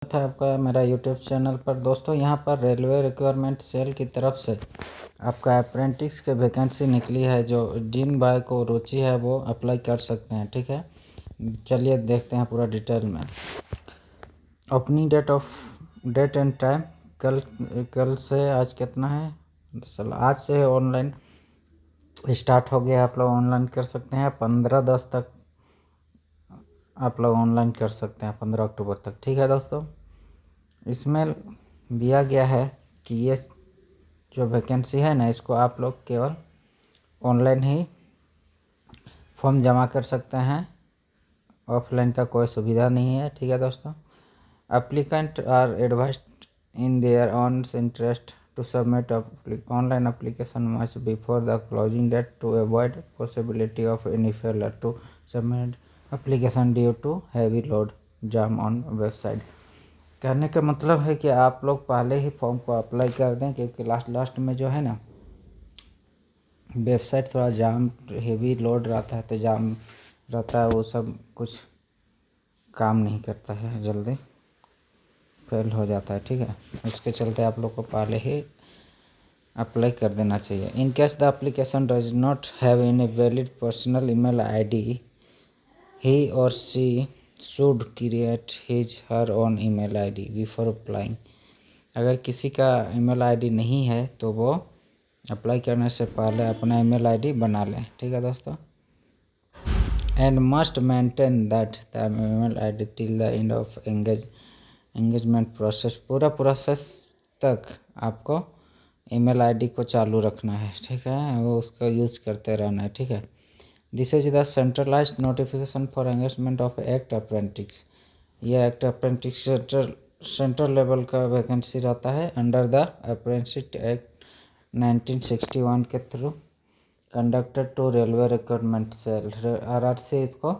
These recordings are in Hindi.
था आपका मेरा यूट्यूब चैनल पर। दोस्तों यहाँ पर रेलवे रिक्वायरमेंट सेल की तरफ से आपका अप्रेंटिस के वैकेंसी निकली है। जो जिन भाई को रुचि है वो अप्लाई कर सकते हैं। ठीक है, चलिए देखते हैं पूरा डिटेल में। ओपनिंग डेट एंड टाइम कल से आज कितना है, आज से ऑनलाइन स्टार्ट हो गया। आप लोग ऑनलाइन कर सकते हैं 15/10 तक आप लोग ऑनलाइन कर सकते हैं, 15 अक्टूबर तक। ठीक है दोस्तों, इसमें दिया गया है कि ये जो वैकेंसी है ना, इसको आप लोग केवल ऑनलाइन ही फॉर्म जमा कर सकते हैं, ऑफलाइन का कोई सुविधा नहीं है। ठीक है दोस्तों, applicant are advised in their own interest to submit online application much before the closing date to avoid possibility of any failure to submit application due to heavy load jam on website. कहने का मतलब है कि आप लोग पहले ही फॉर्म को अप्लाई कर दें, क्योंकि लास्ट में जो है ना वेबसाइट थोड़ा जाम हेवी लोड रहता है, तो जाम रहता है, वो सब कुछ काम नहीं करता है, जल्दी फेल हो जाता है। ठीक है, उसके चलते आप लोग को पहले ही अप्लाई कर देना चाहिए। In case the application does not have any valid personal email ID, he और she should create his her own email ID before applying. अगर किसी का ईमेल आईडी नहीं है तो वो अप्लाई करने से पहले अपना ईमेल आईडी बना लें। ठीक है दोस्तों, and must maintain that the email ID till the end of engagement process. पूरा प्रोसेस तक आपको ईमेल आईडी को चालू रखना है। ठीक है, वो उसका यूज़ करते रहना है। ठीक है, this is the centralised notification for engagement of act apprentice. यह एक्ट अप्रेंटिस सेंट्रल लेवल का वैकेंसी रहता है अंडर द अप्रेंटिस एक्ट 1961 के through conducted to railway recruitment cell. RRC इसको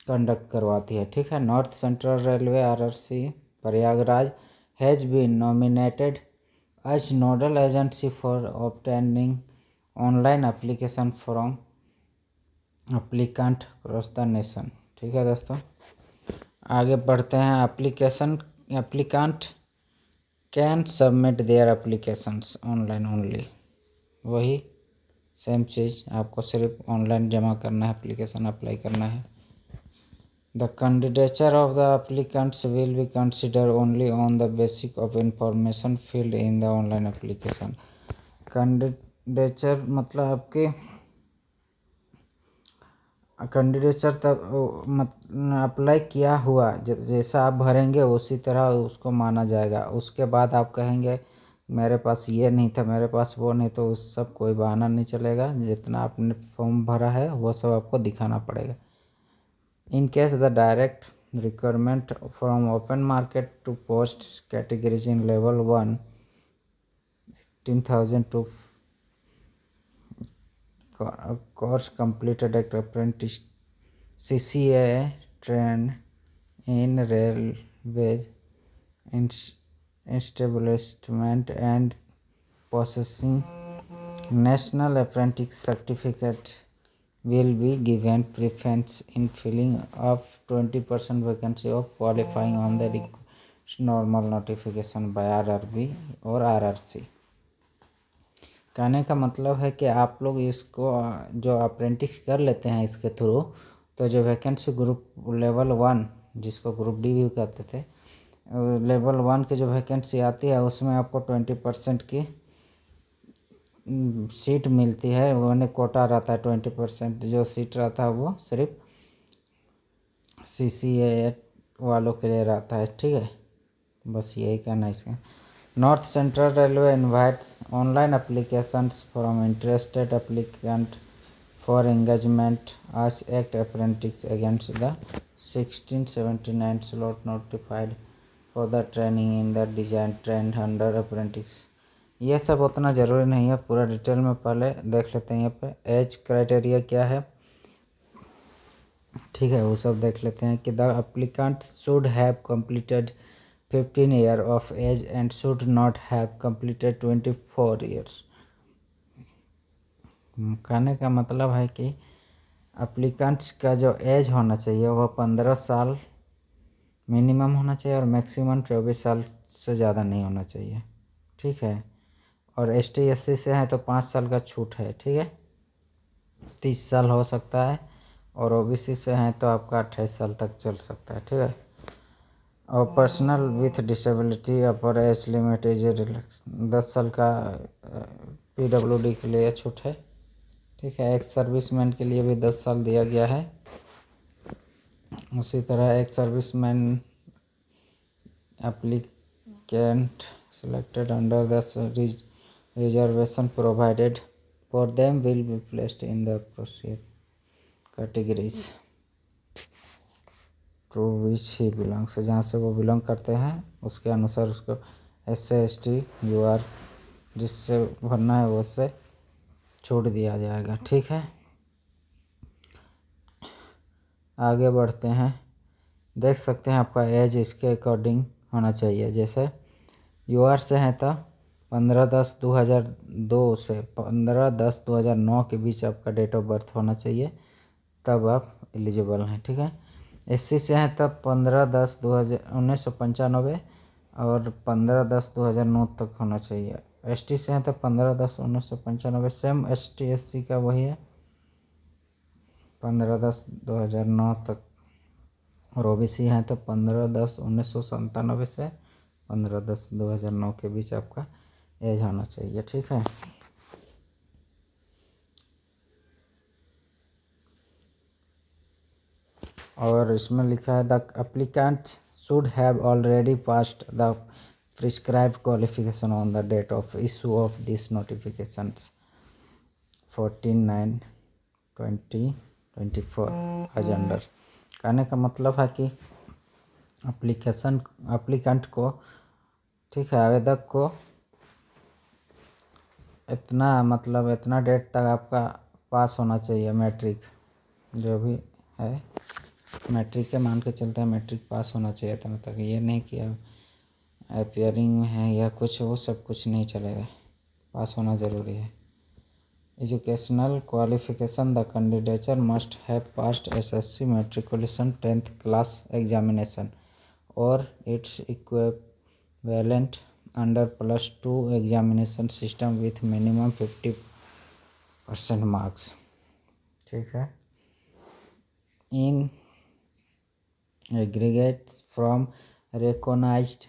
कंडक्ट करवाती है। ठीक है, north central railway RRC Prayagraj has been nominated as nodal agency for obtaining online application from applicant cross the nation. ठीक है दोस्तों, आगे बढ़ते हैं। Applicant can submit their applications online only. वही सेम चीज़, आपको सिर्फ ऑनलाइन जमा करना है, एप्लीकेशन अप्लाई करना है। The candidature of the applicants will be consider only on the basis of information filled in the online application. Candidature मतलब आपके कैंडिडेचर तब अप्लाई किया हुआ जैसा आप भरेंगे उसी तरह उसको माना जाएगा। उसके बाद आप कहेंगे मेरे पास ये नहीं था, मेरे पास वो नहीं, तो उस सब कोई बहाना नहीं चलेगा। जितना आपने फॉर्म भरा है वो सब आपको दिखाना पड़ेगा। In case the direct requirement from open market to post categories in level 1 18,000 to course completed at apprentice CCA trained in railways establishment and possessing national apprentice certificate will be given preference in filling up 20% vacancy of qualifying on the normal notification by RRB और RRC। कहने का मतलब है कि आप लोग इसको जो अप्रेंटिस कर लेते हैं इसके थ्रू, तो जो वैकेंसी ग्रुप लेवल 1 जिसको ग्रुप डी भी कहते थे, लेवल 1 की जो वैकेंसी आती है उसमें आपको 20% की सीट मिलती है। वो कोटा रहता है, 20% जो सीट रहता है वो सिर्फ CCA वालों के लिए रहता है। ठीक है, बस यही कहना है इसका। North Central Railway invites online applications from interested applicant for engagement as act apprentice against the 1679 slot notified for the training in the design trained under apprentice। ये सब उतना ज़रूरी नहीं है, पूरा डिटेल में पहले देख लेते हैं। यहाँ पे एज क्राइटेरिया क्या है, ठीक है, वो सब देख लेते हैं कि the applicant should have completed 15 years of age and should not have completed 24 years। कहने का मतलब है कि एप्लीकेंट्स का जो एज होना चाहिए वह 15 साल मिनिमम होना चाहिए और मैक्सिमम 24 साल से ज़्यादा नहीं होना चाहिए, ठीक है। और ST SC से है तो 5 साल का छूट है, ठीक है, 30 साल हो सकता है। और OBC से हैं तो आपका 28 साल तक चल सकता है, ठीक है। और personal with disability upper age limit is relax, 10 साल का PWD के लिए छूट है, ठीक है। एक्स सर्विसमैन के लिए भी 10 साल दिया गया है। उसी तरह एक serviceman applicant selected under the reservation provided for them will be placed in the appropriate categories to which he belongs, जहाँ से वो बिलोंग करते हैं उसके अनुसार उसको SC ST UR जिससे भरना है वो उससे छूट दिया जाएगा, ठीक है। आगे बढ़ते हैं, देख सकते हैं आपका एज इसके अकॉर्डिंग होना चाहिए। जैसे UR से हैं तो 15/10/2002 से 15/10/2009 के बीच आपका डेट ऑफ बर्थ होना चाहिए, तब आप एलिजिबल हैं, ठीक है। SC से हैं तब 15/10/1995 और 15/10/2009 तक होना चाहिए। ST से हैं तब 15/10/1995, सेम ST SC का वही है 15/10/2009 तक। और OBC हैं तो 15/10/1997 से 15/10/2009 के बीच आपका एज होना चाहिए, ठीक है। और इसमें लिखा है the applicant should have already passed the prescribed qualification on the date of issue of this notifications 14/9/2024 as under. कहने का मतलब है कि एप्लीकेंट को, ठीक है, आवेदक को इतना डेट तक आपका पास होना चाहिए, मैट्रिक जो भी है मैट्रिक के मान के चलते हैं, मैट्रिक पास होना चाहिए इतना तक। ये नहीं कि अब अपियरिंग में है या कुछ, वो सब कुछ नहीं चलेगा, पास होना ज़रूरी है। Educational qualification the candidate must have passed SSC matriculation 10th class examination और its equivalent under +2 examination system with minimum 50% marks, ठीक है, इन aggregates from recognized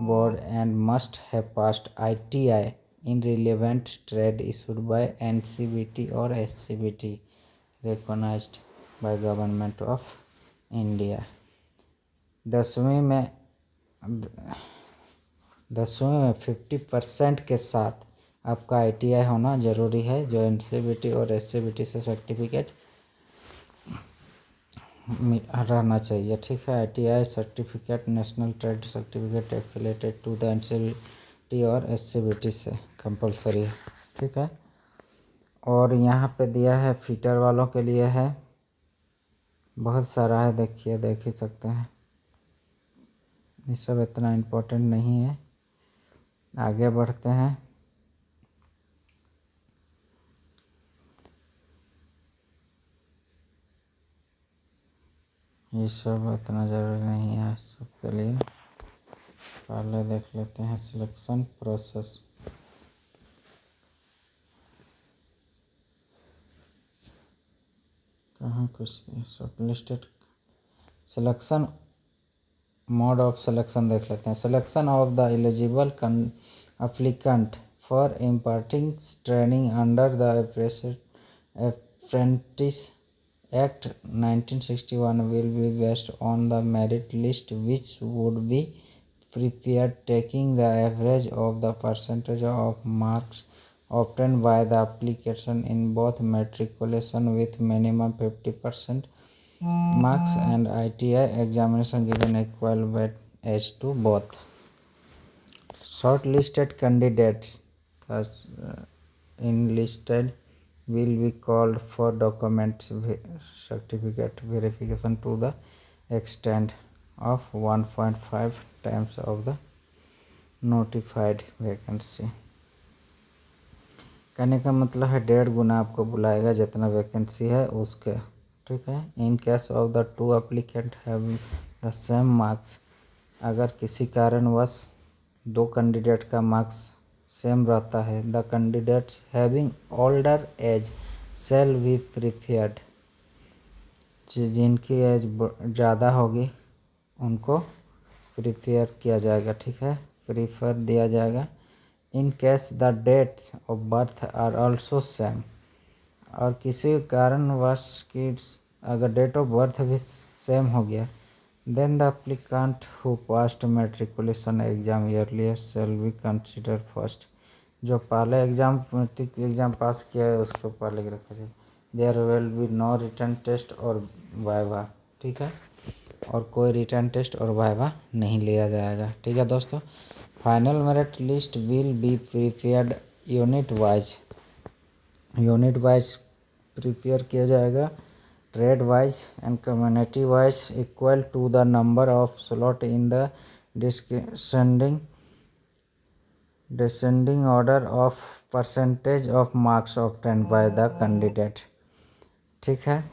board and must have passed ITI in relevant trade issued by NCBT or SCBT recognized by Government of India। 10वीं में 50% के साथ आपका ITI होना ज़रूरी है, जो NCBT और SCBT से सर्टिफिकेट रहना चाहिए, ठीक है। ITI certificate national trade certificate affiliated to the NCBT और SCBT से कंपलसरी है, ठीक है। और यहाँ पे दिया है फिटर वालों के लिए है, बहुत सारा है, देखिए देख ही सकते हैं, ये सब इतना इम्पोर्टेंट नहीं है। आगे बढ़ते हैं, ये सब इतना ज़रूरी नहीं है सबके लिए। पहले देख लेते हैं सिलेक्शन प्रोसेस। कहाँ कुछ shortlisted selection mode of selection देख लेते हैं। Selection of the eligible applicant for imparting training under the apprentice Act 1961 will be based on the merit list which would be prepared taking the average of the percentage of marks obtained by the application in both matriculation with minimum 50% marks and ITI examination given equal weightage to both. Shortlisted candidates enlisted will be called for document certificate verification to the extent of 1.5 times of the notified vacancy। कहने का मतलब है 1.5 गुना आपको बुलाएगा जितना वैकेंसी है उसके, ठीक है। In case of the 2 applicant have the same marks, अगर किसी कारणवश दो कैंडिडेट का मार्क्स सेम रहता है, the candidates having older age shall be preferred, जिनकी एज ज़्यादा होगी उनको प्रीफर किया जाएगा, ठीक है, प्रीफर दिया जाएगा। In case the dates of birth are also same, और किसी कारणवश की अगर डेट ऑफ बर्थ भी सेम हो गया, then the applicant who passed matriculation exam earlier shall be consider first, जो पहले मैट्रिक एग्जाम पास किया है उसको पहले रखा जाए। There will be no return test और वाइवा, ठीक है, और कोई रिटर्न टेस्ट और वाइवा नहीं लिया जाएगा, ठीक है दोस्तों। Final merit list will be prepared unit wise prepare किया जाएगा, trade wise and community wise equal to the number of slot in the descending order of percentage of marks obtained by the candidate, ठीक है।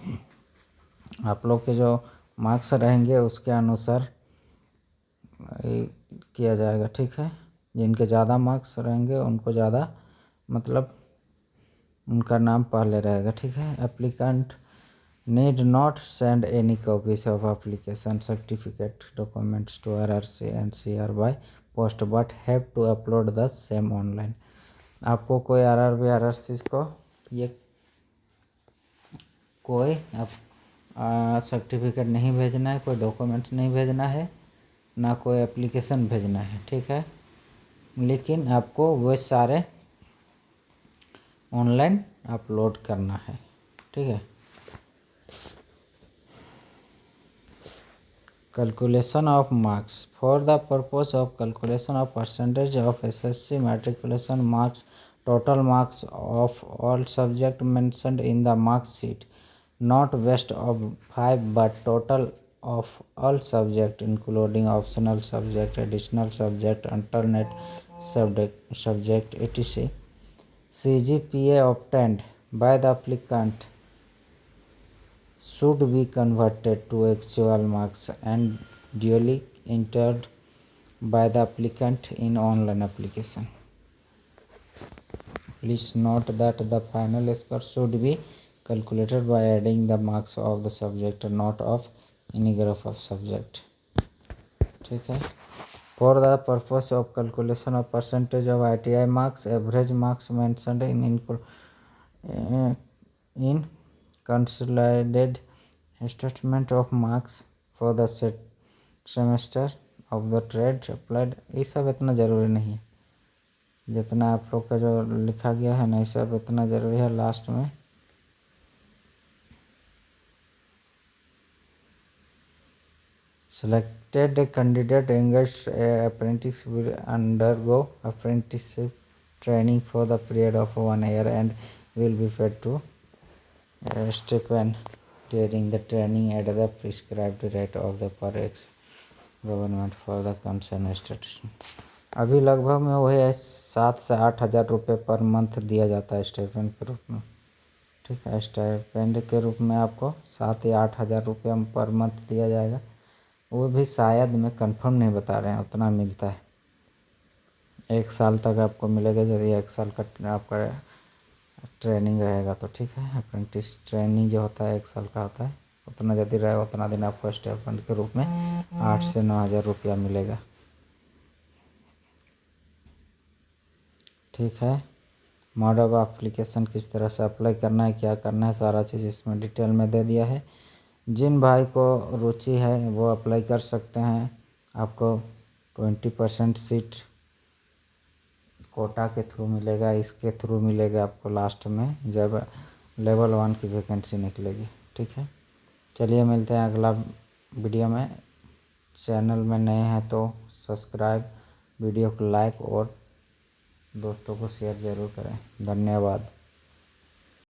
आप लोग के जो मार्क्स रहेंगे उसके अनुसार किया जाएगा, ठीक है। जिनके ज़्यादा मार्क्स रहेंगे उनको ज़्यादा, मतलब उनका नाम पहले रहेगा, ठीक है। Applicant need not send any copies of application certificate documents to RRC and CR by post but have to upload the same online. आपको कोई RRB RRC को ये कोई सर्टिफिकेट नहीं भेजना है, कोई डॉक्यूमेंट्स नहीं भेजना है, ना कोई एप्लीकेशन भेजना है, ठीक है, लेकिन आपको वो सारे ऑनलाइन अपलोड करना है, ठीक है। Calculation of marks for the purpose of calculation of percentage of SSC matriculation marks, total marks of all subject mentioned in the mark sheet, not best of 5 but total of all subject including optional subject, additional subject, alternate subject etc. CGPA obtained by the applicant should be converted to actual marks and duly entered by the applicant in online application. Please note that the final score should be calculated by adding the marks of the subject, not of any group of subject, ठीक है। For the purpose of calculation of percentage of ITI marks, average marks mentioned in consolidated statement of marks for the semester of the trade applied, ये सब इतना ज़रूरी नहीं है, जितना आप लोग का जो लिखा गया है ना ये सब इतना ज़रूरी है। लास्ट में selected candidate engaged apprentice will undergo apprenticeship training for the period of 1 year and will be paid to stipend during the training at the prescribed rate of the per ex government for the concern state. अभी लगभग में वही 7 से 8 हज़ार रुपये पर मंथ दिया जाता है स्टाइपेंड के रूप में, ठीक है। स्टाइपेंड के रूप में आपको 7 या 8 हज़ार रुपये पर मंथ दिया जाएगा, वो भी शायद मैं कंफर्म नहीं बता रहे हैं, उतना मिलता है। 1 साल तक आपको मिलेगा, यदि 1 साल का आपका ट्रेनिंग रहेगा तो, ठीक है। अप्रेंटिस ट्रेनिंग जो होता है 1 साल का होता है, उतना यदि रहेगा उतना दिन आपको स्टाइपेंड के रूप में 8 से 9 हज़ार रुपया मिलेगा, ठीक है। मोड ऑफ एप्लीकेशन किस तरह से अप्लाई करना है, क्या करना है, सारा चीज़ इसमें डिटेल में दे दिया है। जिन भाई को रुचि है वो अप्लाई कर सकते हैं। आपको 20% सीट कोटा के थ्रू मिलेगा, इसके थ्रू मिलेगा आपको लास्ट में जब लेवल 1 की वैकेंसी निकलेगी, ठीक है। चलिए मिलते हैं अगला वीडियो में। चैनल में नए हैं तो सब्सक्राइब, वीडियो को लाइक और दोस्तों को शेयर ज़रूर करें। धन्यवाद।